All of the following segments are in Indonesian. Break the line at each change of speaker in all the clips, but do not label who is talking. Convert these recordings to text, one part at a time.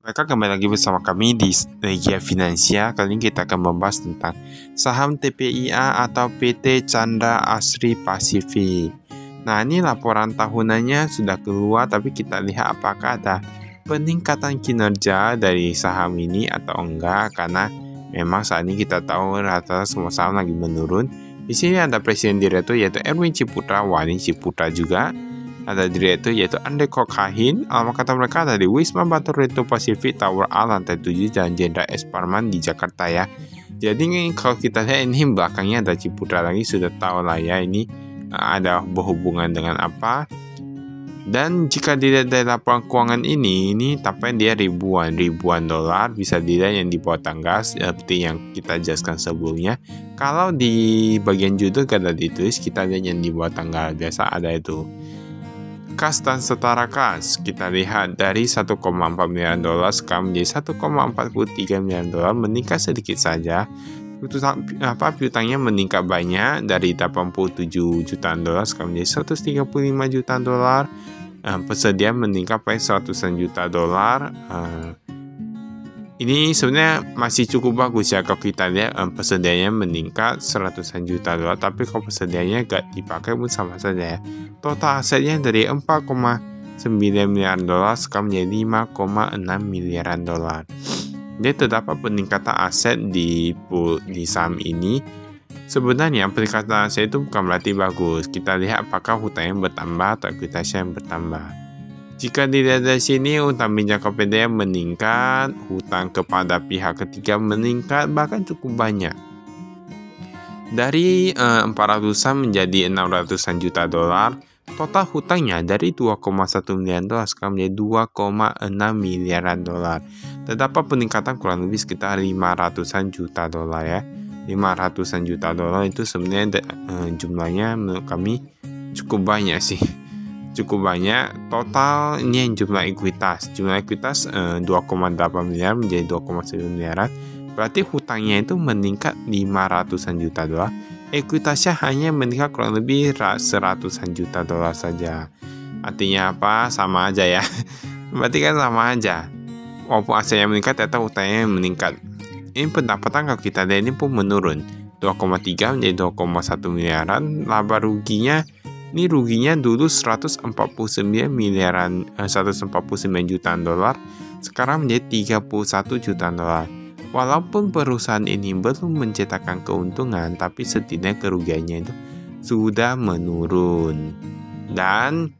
Mereka kembali lagi bersama kami di Regia Finansia. Kali ini kita akan membahas tentang saham TPIA atau PT Chandra Asri Pasifik. Nah, ini laporan tahunannya sudah keluar, tapi kita lihat apakah ada peningkatan kinerja dari saham ini atau enggak, karena memang saat ini kita tahu rata-rata semua saham lagi menurun. Di sini ada presiden direktur yaitu Erwin Ciputra, Wani Ciputra juga. Ada direktur yaitu Andre Kokhahin. Alamat kata mereka ada di Wisma Batu Reto Pasifik Tower A lantai 7 Jalan Jenderal S. Parman di Jakarta ya. Jadi kalau kita lihat ini belakangnya ada Ciputra lagi, sudah tahu lah ya ini ada berhubungan dengan apa. Dan jika dilihat dari laporan keuangan ini tampaknya dia ribuan dolar, bisa dilihat yang di bawah tangga seperti yang kita jelaskan sebelumnya. Kalau di bagian judul kada ditulis, kita lihat yang di bawah tangga biasa ada itu. Kas dan setara kas, kita lihat dari 1,4 miliar dolar sekarang menjadi 1,43 miliar dolar, meningkat sedikit saja. Piutangnya meningkat banyak dari 87 jutaan dolar sekarang menjadi 135 jutaan dolar. Persediaan meningkat pada 100 juta dolar. Ini sebenarnya masih cukup bagus ya kalau kita lihat persediaannya meningkat 100 juta dolar, tapi kalau persediaannya gak dipakai pun sama saja ya. Total asetnya dari 4,9 miliar dolar sekarang menjadi 5,6 miliaran dolar. Jadi terdapat peningkatan aset di saham ini. Sebenarnya peningkatan aset itu bukan berarti bagus. Kita lihat apakah hutangnya bertambah atau ekuitasnya yang bertambah. Jika dilihat dari sini, hutang pinjam KPDM meningkat, hutang kepada pihak ketiga meningkat, bahkan cukup banyak. Dari 400-an menjadi 600-an juta dolar, total hutangnya dari 2,1 miliar dolar sekarang menjadi 2,6 miliaran dolar. Terdapat peningkatan kurang lebih sekitar 500-an juta dolar ya. 500-an juta dolar itu sebenarnya jumlahnya menurut kami cukup banyak sih. Cukup banyak. Total ini yang jumlah ekuitas 2,8 miliar menjadi 2,1 miliaran. Berarti hutangnya itu meningkat 500-an juta dolar. Ekuitasnya hanya meningkat kurang lebih 100-an juta dolar saja. Artinya apa? Sama aja ya. Berarti kan sama aja. Walaupun asetnya meningkat, ternyata hutangnya meningkat. Ini pendapatan kalau kita lihat ini pun menurun. 2,3 menjadi 2,1 miliaran. Laba ruginya, ini ruginya dulu 149 jutaan dolar, sekarang menjadi 31 jutaan dolar. Walaupun perusahaan ini belum mencetakkan keuntungan, tapi setidaknya kerugiannya itu sudah menurun. Dan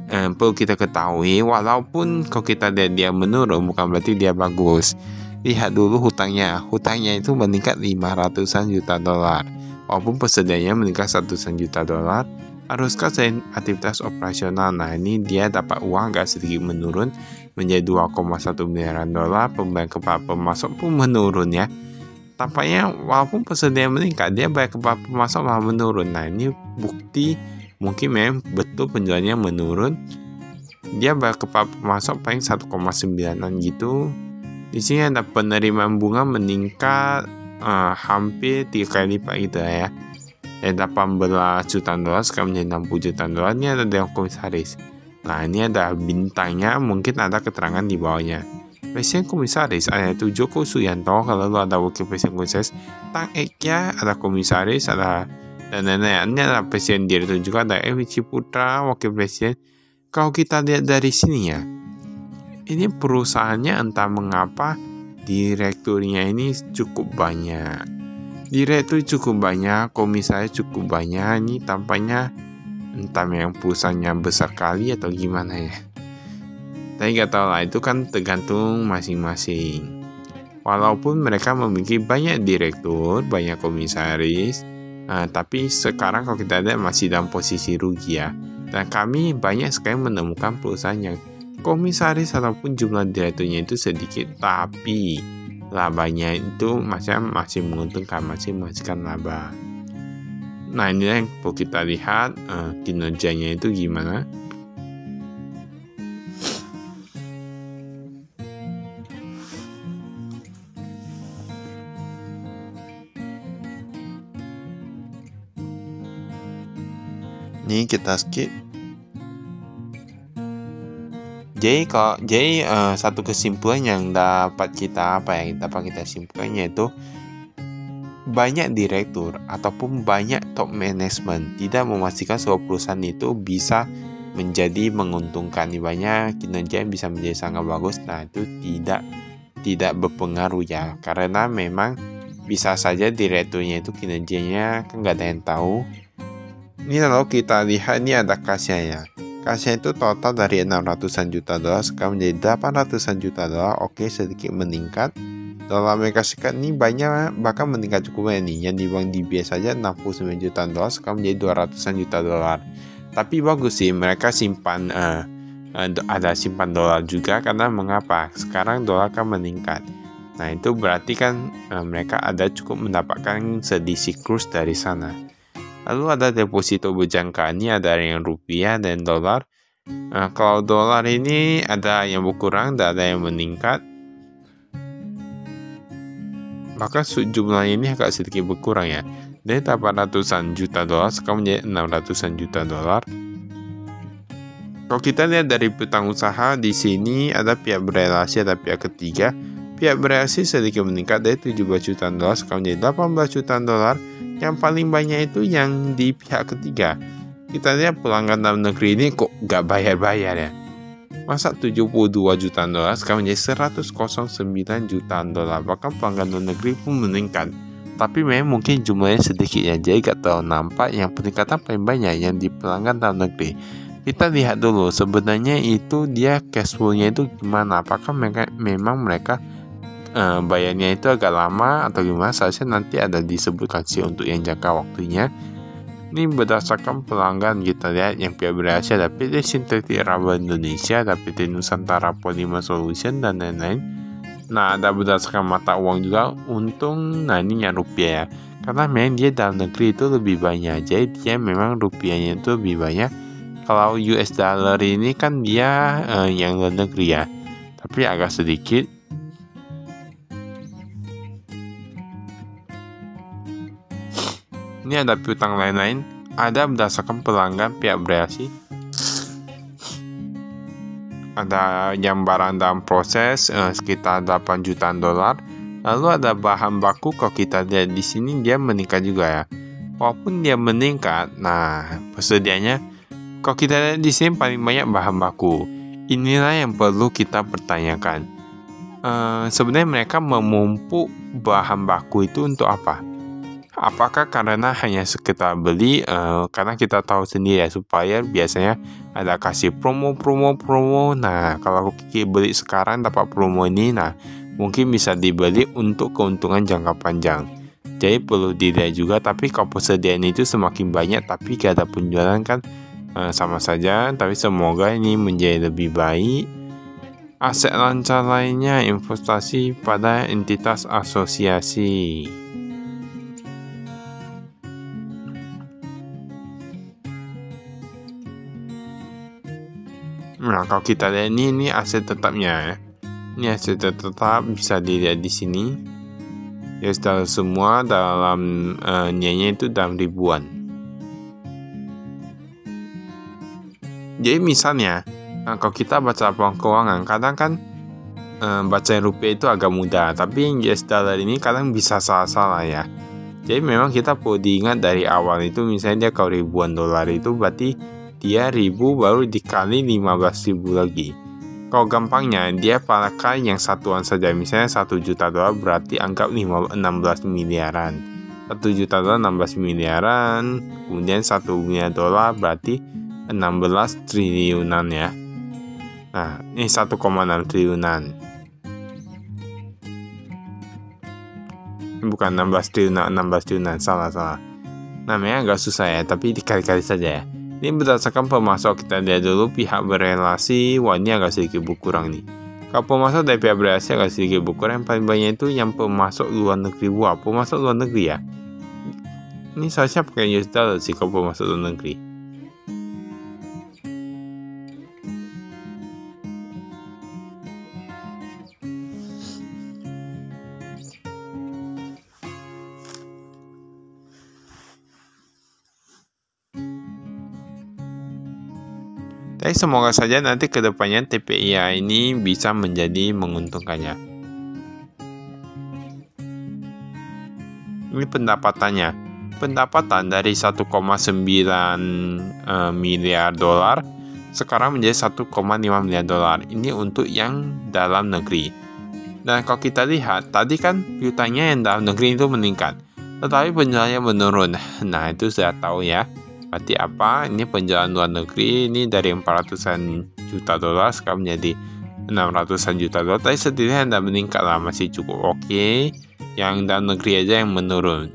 perlu kita ketahui, walaupun kalau kita lihat dia menurun, bukan berarti dia bagus. Lihat dulu hutangnya itu meningkat 500-an juta dolar. Walaupun persediaannya meningkat 100-an juta dolar, haruskah selain aktivitas operasional? Nah, ini dia dapat uang agak sedikit menurun menjadi 2,1 miliaran dolar. Pembayaran kepada pemasok pun menurun ya. Tampaknya walaupun persediaan meningkat, dia bayar kepada pemasok malah menurun. Nah, ini bukti mungkin memang betul penjualannya menurun. Dia bayar kepada pemasok paling 1,9an gitu. Di sini ada penerimaan bunga meningkat hampir 3 kali lipat gitu ya. Dari 18 jutaan dolar sekarang menjadi 60 jutaan dolar. Ini ada dewan komisaris. Nah, ini ada bintangnya, mungkin ada keterangan di bawahnya. Presiden komisaris ada itu Joko Suyanto, kalau ada wakil presiden komisaris Tang Ekya, ada komisaris, ada dan lain-lain. Ini ada presiden direktur juga, ada Erwin Ciputra, wakil presiden. Kalau kita lihat dari sini ya, ini perusahaannya entah mengapa direkturnya ini cukup banyak. Direktur cukup banyak, komisaris cukup banyak. Ini tampaknya entah yang perusahaannya besar kali atau gimana ya. Tapi gak tahu lah, itu kan tergantung masing-masing. Walaupun mereka memiliki banyak direktur, banyak komisaris, tapi sekarang kalau kita lihat masih dalam posisi rugi ya. Dan kami banyak sekali menemukan perusahaan yang komisaris ataupun jumlah direkturnya itu sedikit, tapi labanya itu masih menguntungkan, masih menghasilkan laba. Nah, ini yang perlu kita lihat kinerjanya itu gimana. Ini kita skip. Satu kesimpulan yang dapat kita simpulkan yaitu banyak direktur ataupun banyak top management tidak memastikan sebuah perusahaan itu bisa menjadi menguntungkan. Banyak kinerja yang bisa menjadi sangat bagus. Nah, itu tidak berpengaruh ya, karena memang bisa saja direkturnya itu kinerjanya kan nggak ada yang tahu. Ini kalau kita lihat ini ada kasnya. Kasnya itu total dari 600-an juta dolar sekarang menjadi 800-an juta dolar. Oke, sedikit meningkat. Dolar Amerika Serikat ini banyak, bahkan meningkat cukup banyak nih. Yang di bank DBS saja 69 juta dolar sekarang menjadi 200-an juta dolar. Tapi bagus sih mereka simpan ada simpan dolar juga, karena mengapa? Sekarang dolar kan meningkat. Nah, itu berarti kan mereka ada cukup mendapatkan sedikit siklus dari sana. Lalu ada deposito berjangka, ini ada yang rupiah dan dolar. Kalau dolar ini ada yang berkurang dan ada yang meningkat. Maka jumlah ini agak sedikit berkurang ya. Dari 800-an juta dolar sekarang menjadi 600-an juta dolar. Kalau kita lihat dari piutang usaha, di sini ada pihak berelasi, ada pihak ketiga. Pihak berelasi sedikit meningkat dari 17 juta dolar sekarang menjadi 18 juta dolar. Yang paling banyak itu yang di pihak ketiga. Kita lihat pelanggan dalam negeri ini kok gak bayar-bayar ya. Masa 72 juta dolar sekarang menjadi 109 juta dolar. Bahkan pelanggan dalam negeri pun meningkat. Tapi memang mungkin jumlahnya sedikit ya, jadi gak terlalu nampak. Yang peningkatan paling banyak yang di pelanggan dalam negeri. Kita lihat dulu sebenarnya itu dia cash flow-nya itu gimana. Apakah memang mereka bayarnya itu agak lama atau gimana? Seharusnya nanti ada disebutkan sih untuk yang jangka waktunya. Ini berdasarkan pelanggan kita lihat yang pihak berhasil ada PT Sintetik Rubber Indonesia, ada PT Nusantara Polymer Solution dan lain-lain. Nah, ada berdasarkan mata uang juga untung. Nah, ini yang rupiah ya, karena memang dia dalam negeri itu lebih banyak, jadi dia memang rupiahnya itu lebih banyak. Kalau US dollar ini kan dia yang luar negeri ya, tapi agak sedikit. Ini ada piutang lain-lain, ada berdasarkan pelanggan pihak berelasi. Ada yang barang dalam proses sekitar 8 jutaan dolar. Lalu ada bahan baku, kalau kita lihat di sini dia meningkat juga ya. Walaupun dia meningkat, nah persediaannya kalau kita lihat di sini paling banyak bahan baku. Inilah yang perlu kita pertanyakan. Sebenarnya mereka memumpuk bahan baku itu untuk apa? Apakah karena hanya sekedar beli? Karena kita tahu sendiri ya, supplier biasanya ada kasih promo. Nah, kalau kita beli sekarang dapat promo ini, nah mungkin bisa dibeli untuk keuntungan jangka panjang. Jadi perlu dilihat juga. Tapi kalau persediaan itu semakin banyak tapi gak ada penjualan kan sama saja. Tapi semoga ini menjadi lebih baik. Aset lancar lainnya, investasi pada entitas asosiasi. Nah, kalau kita lihat ini aset tetapnya ya. Ini aset tetap bisa dilihat di sini. Ya, sudah semua dalam nilainya itu dalam ribuan. Jadi misalnya, kalau kita baca laporan keuangan, kadang kan baca rupiah itu agak mudah, tapi yang US dollar ini kadang bisa salah-salah ya. Jadi memang kita perlu diingat dari awal itu, misalnya dia kalau ribuan dolar itu berarti dia 1000 baru dikali 15.000 lagi. Kalau gampangnya dia pakai yang satuan saja, misalnya 1 juta dolar berarti anggap 16 miliaran. 1 juta dolar 16 miliaran, kemudian 1 miliar dolar berarti 16 triliunan ya. Nah, ini 1,6 triliunan. Bukan 16 triliunan, salah. Namanya agak susah ya, tapi dikali-kali saja ya. Ini berdasarkan pemasok, kita lihat dulu pihak berelasi. Wah, ini agak sedikit berkurang nih. Kalau pemasok dari pihak berelasi agak sedikit berkurang. Yang paling banyak itu yang pemasok luar negeri. Wah, pemasok luar negeri ya. Ini seharusnya pakai US dollar sih kalau pemasok luar negeri. Tapi semoga saja nanti kedepannya TPIA ini bisa menjadi menguntungkannya. Ini pendapatannya. Pendapatan dari 1,9 miliar dolar sekarang menjadi 1,5 miliar dolar. Ini untuk yang dalam negeri. Dan kalau kita lihat, tadi kan piutangnya yang dalam negeri itu meningkat, tetapi penjualannya menurun. Nah, itu sudah tahu ya. Berarti apa? Ini penjualan luar negeri ini dari 400-an juta dolar sekarang menjadi 600-an juta dolar. Tapi setidaknya tidak meningkat lah, masih cukup oke. Yang dalam negeri aja yang menurun.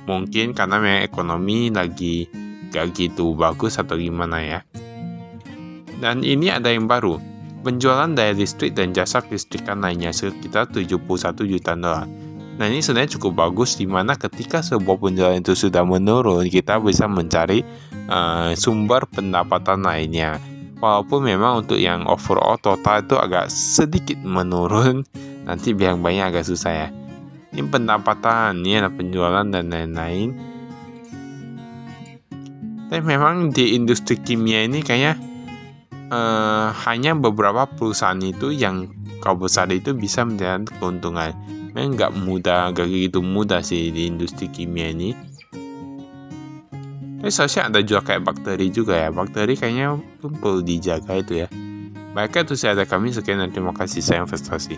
Mungkin karena memang ekonomi lagi gak gitu bagus atau gimana ya. Dan ini ada yang baru. Penjualan daya listrik dan jasa kelistrikan lainnya sekitar 71 juta dolar. Nah, ini sebenarnya cukup bagus, dimana ketika sebuah penjualan itu sudah menurun, kita bisa mencari sumber pendapatan lainnya. Walaupun memang untuk yang overall total itu agak sedikit menurun, nanti biang banyak agak susah ya. Ini pendapatan, ini ada penjualan dan lain-lain. Tapi memang di industri kimia ini kayaknya hanya beberapa perusahaan itu yang kalau besar itu bisa mendapatkan keuntungan. Memang nggak mudah, nggak gitu mudah sih di industri kimia ini. Tapi seharusnya ada juga kayak bakteri juga ya. Bakteri kayaknya perlu dijaga itu ya. Baiklah, itu saya ada kami. Sekian dan terima kasih. Saya investasi.